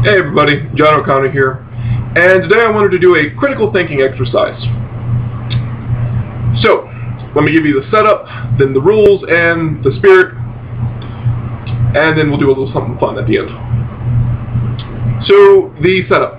Hey everybody, John O'Connor here, and today I wanted to do a critical thinking exercise. So, let me give you the setup, then the rules, and the spirit, and then we'll do a little something fun at the end. So, the setup.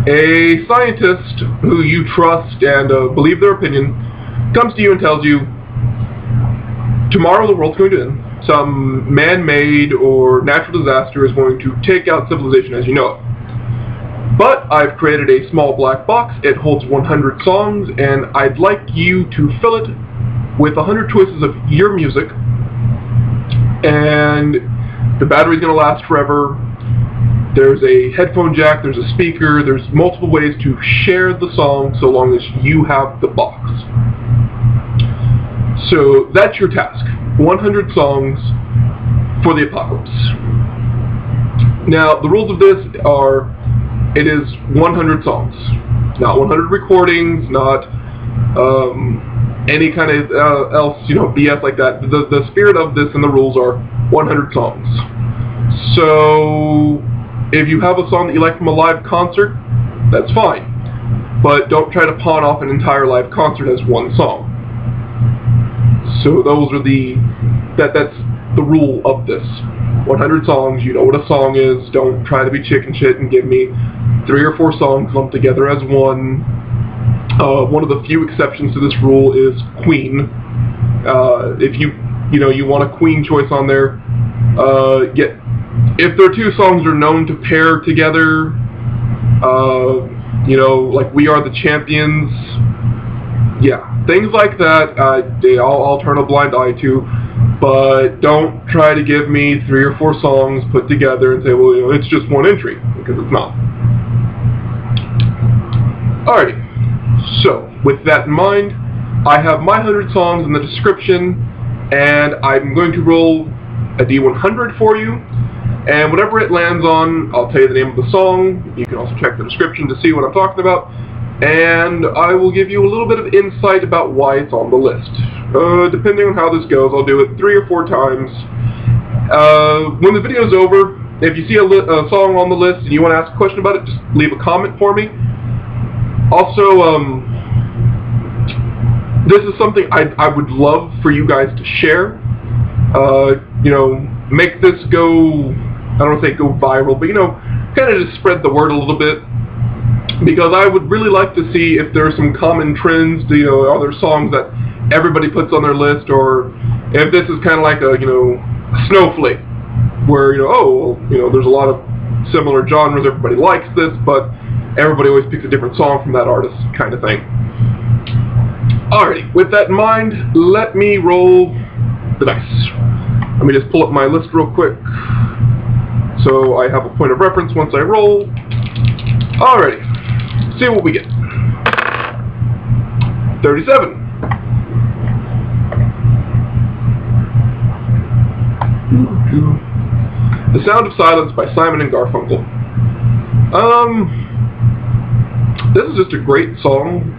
A scientist who you trust and believe their opinion comes to you and tells you, tomorrow the world's going to end. Some man-made or natural disaster is going to take out civilization as you know it. But I've created a small black box. It holds 100 songs, and I'd like you to fill it with 100 choices of your music. And the battery's going to last forever. There's a headphone jack, there's a speaker, there's multiple ways to share the song so long as you have the box. So that's your task. 100 songs for the apocalypse. Now, the rules of this are, it is 100 songs. Not 100 recordings, not any kind of else, BS like that. The spirit of this and the rules are 100 songs. So, if you have a song that you like from a live concert, that's fine. But don't try to pawn off an entire live concert as one song. So those are that's the rule of this. 100 songs, you know what a song is. Don't try to be chicken shit and give me 3 or 4 songs lumped together as one. One of the few exceptions to this rule is Queen. If you want a Queen choice on there, if their 2 songs are known to pair together, like We Are the Champions, yeah, things like that, I'll turn a blind eye to, but don't try to give me 3 or 4 songs put together and say, well, it's just one entry, because it's not. Alrighty, so with that in mind, I have my 100 songs in the description, and I'm going to roll a D100 for you, and whatever it lands on, I'll tell you the name of the song. You can also check the description to see what I'm talking about. And I will give you a little bit of insight about why it's on the list. Depending on how this goes, I'll do it 3 or 4 times. When the video's over, if you see a song on the list and you want to ask a question about it, just leave a comment for me. Also, this is something I would love for you guys to share. Make this go, I don't want to say go viral, but kind of just spread the word a little bit. Because I would really like to see if there are some common trends, are there songs that everybody puts on their list, or if this is kind of like a, snowflake, where, there's a lot of similar genres, everybody likes this, but everybody always picks a different song from that artist, kind of thing. Alrighty, with that in mind, let me roll the dice. Let me just pull up my list real quick, so I have a point of reference once I roll. Alrighty. See what we get. 37. The Sound of Silence by Simon and Garfunkel. This is just a great song.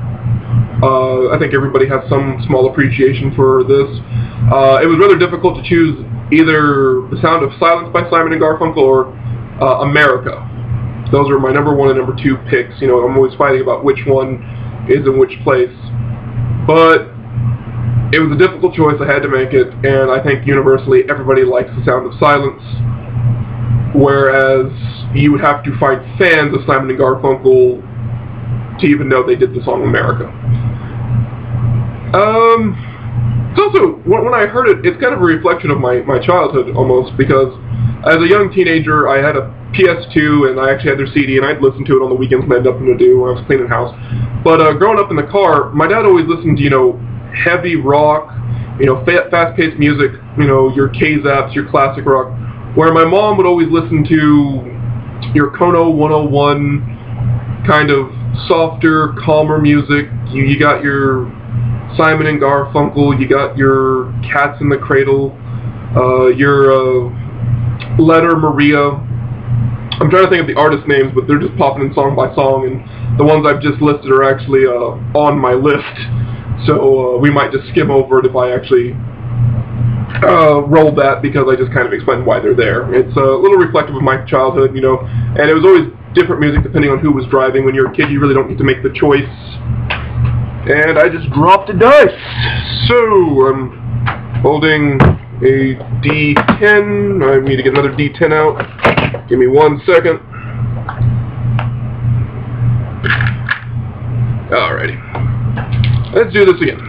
I think everybody has some small appreciation for this. It was rather difficult to choose either The Sound of Silence by Simon and Garfunkel or America. Those are my number 1 and number 2 picks. I'm always fighting about which one is in which place. But it was a difficult choice. I had to make it, and I think universally everybody likes The Sound of Silence. Whereas you would have to find fans of Simon and Garfunkel to even know they did the song America. It's also, when I heard it, it's kind of a reflection of my childhood almost, because as a young teenager I had a PS2 and I actually had their CD and I'd listen to it on the weekends when I had nothing to do when I was cleaning the house. But growing up in the car, my dad always listened to, heavy rock, fast-paced music, your K-Zaps, your classic rock, where my mom would always listen to your Kono 101 kind of softer, calmer music. You got your Simon and Garfunkel, you got your Cats in the Cradle, your Letter Maria. I'm trying to think of the artist names, but they're just popping in song by song, and the ones I've just listed are actually on my list. So we might just skim over it if I actually rolled that because I just kind of explained why they're there. It's a little reflective of my childhood, you know, and it was always different music depending on who was driving. When you're a kid, you really don't get to make the choice. And I just dropped a dice. So, I'm holding a D10. I need to get another D10 out. Give me 1 second. Alrighty. Let's do this again.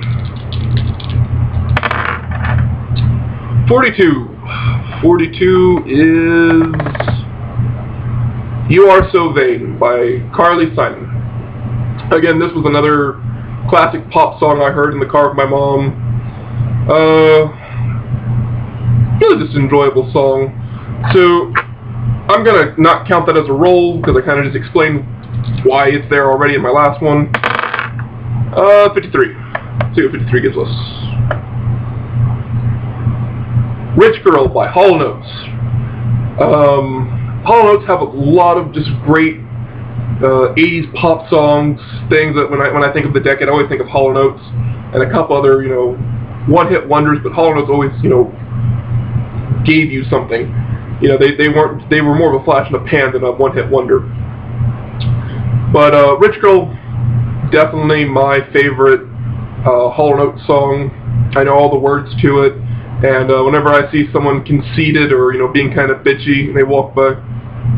42. 42 is You Are So Vain by Carly Simon. Again, this was another classic pop song I heard in the car with my mom. Really just an enjoyable song. So, I'm gonna not count that as a roll, because I kind of just explained why it's there already in my last one. 53. Let's see what 53 gives us. Rich Girl by Hall & Oates. Hall & Oates have a lot of just great 80s pop songs, things that when I think of the decade, I always think of Hall & Oates and a couple other, you know, one-hit wonders, but Hall & Oates always, you know, gave you something. You know, they were more of a flash in the pan than a one-hit wonder. But Rich Girl, definitely my favorite Hall & Oates song. I know all the words to it. And whenever I see someone conceited or, you know, being kind of bitchy, and they walk by,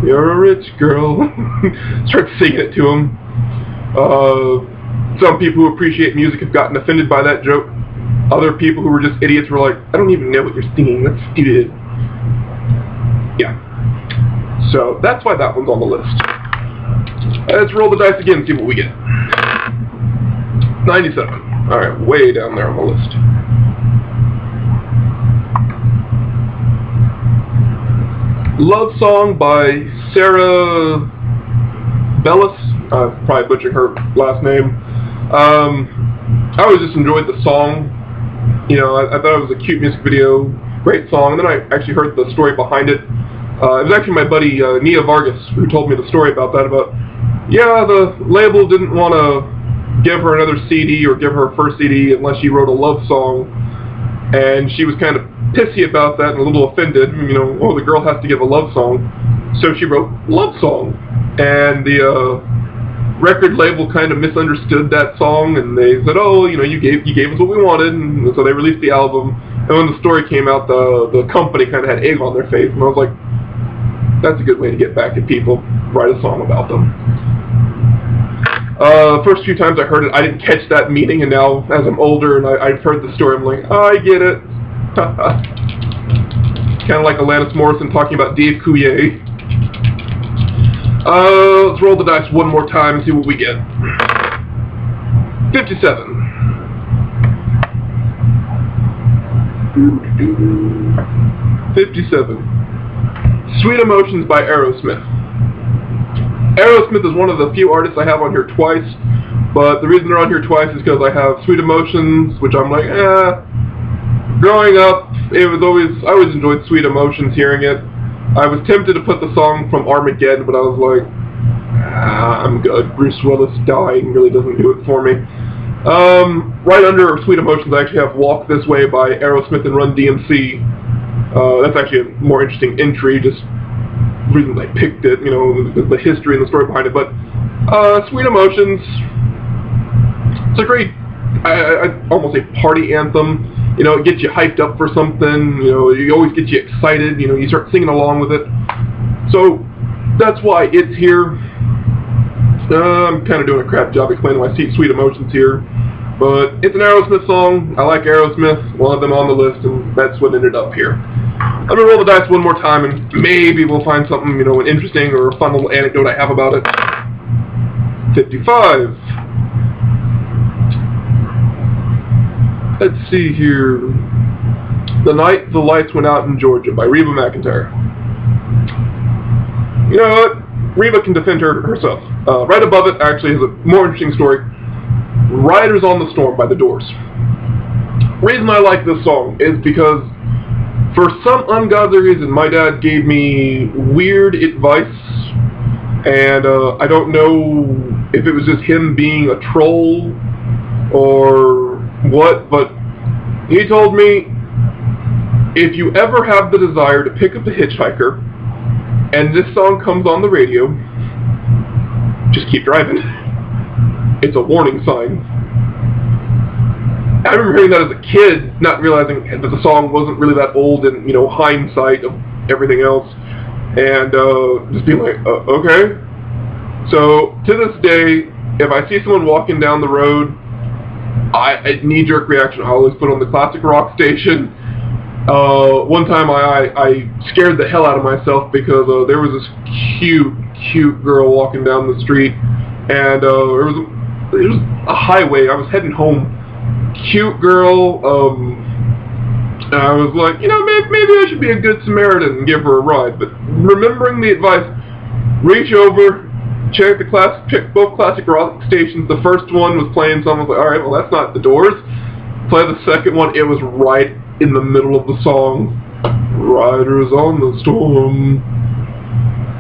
"You're a rich girl," start singing it to them. Some people who appreciate music have gotten offended by that joke. Other people who were just idiots were like, "I don't even know what you're singing, that's stupid." Yeah. So, that's why that one's on the list. Let's roll the dice again and see what we get. 97. Alright, way down there on the list. Love Song by Sarah Bellis. Probably butchering her last name. I always just enjoyed the song. You know, I thought it was a cute music video, great song, and then I actually heard the story behind it. It was actually my buddy Nia Vargas who told me the story about that, yeah, the label didn't want to give her another CD or give her a first CD unless she wrote a love song, and she was kind of pissy about that and a little offended. You know, oh, the girl has to give a love song, so she wrote Love Song, and the record label kind of misunderstood that song, and they said, oh, you know, you gave us what we wanted, and so they released the album. And when the story came out, the company kind of had egg on their face, and I was like, that's a good way to get back at people, write a song about them. First few times I heard it, I didn't catch that meaning, and now, as I'm older and I've heard the story, I'm like, oh, I get it. Kind of like Alanis Morrison talking about Dave Coulier. Let's roll the dice one more time and see what we get. 57. 57. Sweet Emotions by Aerosmith. Aerosmith is one of the few artists I have on here twice, but the reason they're on here twice is because I have Sweet Emotions, which I'm like, Growing up, I always enjoyed Sweet Emotions, hearing it. I was tempted to put the song from Armageddon, but I was like, I'm good. Bruce Willis dying really doesn't do it for me. Right under Sweet Emotions, I actually have Walk This Way by Aerosmith and Run DMC. That's actually a more interesting entry, just reasons I picked it, you know, the history and the story behind it. But Sweet Emotions, it's a great, I almost say party anthem. You know, it gets you hyped up for something. You know, it always gets you excited. You know, you start singing along with it. So that's why it's here. I'm kind of doing a crap job explaining why Sweet Emotions here, but it's an Aerosmith song. I like Aerosmith. One of them on the list, and that's what ended up here. I'm gonna roll the dice one more time, and maybe we'll find something, you know, an interesting or a fun little anecdote I have about it. 55. Let's see here. The Night the Lights Went Out in Georgia by Reba McEntire. You know what? Reba can defend herself. Right above it, actually, is a more interesting story. Riders on the Storm by The Doors. The reason I like this song is because, for some ungodly reason, my dad gave me weird advice, and I don't know if it was just him being a troll or what, but he told me, if you ever have the desire to pick up a hitchhiker, and this song comes on the radio, just keep driving. It's a warning sign. I remember hearing that as a kid, not realizing that the song wasn't really that old in, you know, hindsight of everything else, and just being like, okay. So, to this day, if I see someone walking down the road, a knee-jerk reaction, I always put on the classic rock station. One time I scared the hell out of myself because there was this cute girl walking down the street, and it was a highway. I was heading home. Cute girl, and I was like, you know, maybe I should be a good Samaritan and give her a ride. But remembering the advice, reach over, check both classic rock stations. The first one was playing something. I was like, alright, well that's not the Doors. Play the second one, it was right in the middle of the song. Riders on the storm.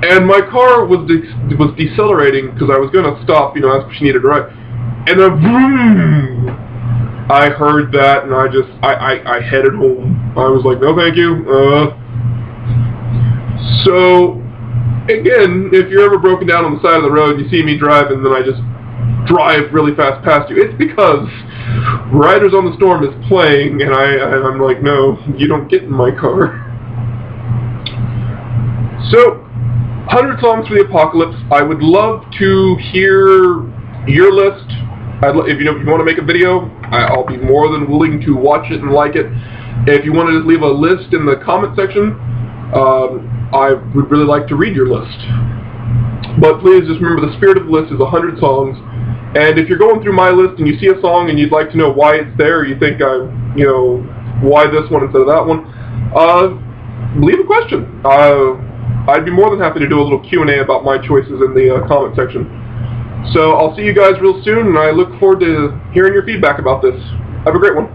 And my car was decelerating because I was going to stop, you know, as she needed a ride. And then, boom! I heard that and I headed home. I was like, no thank you. So, again, if you're ever broken down on the side of the road and you see me drive and then I just drive really fast past you, it's because Riders on the Storm is playing and I'm like, no, you don't get in my car. So, 100 songs for the apocalypse. I would love to hear your list. If you want to make a video, I'll be more than willing to watch it and like it. If you want to just leave a list in the comment section, I would really like to read your list. But please just remember the spirit of the list is 100 songs. And if you're going through my list and you see a song and you'd like to know why it's there, or you think you know, why this one instead of that one, leave a question. I'd be more than happy to do a little Q&A about my choices in the comment section. So I'll see you guys real soon, and I look forward to hearing your feedback about this. Have a great one.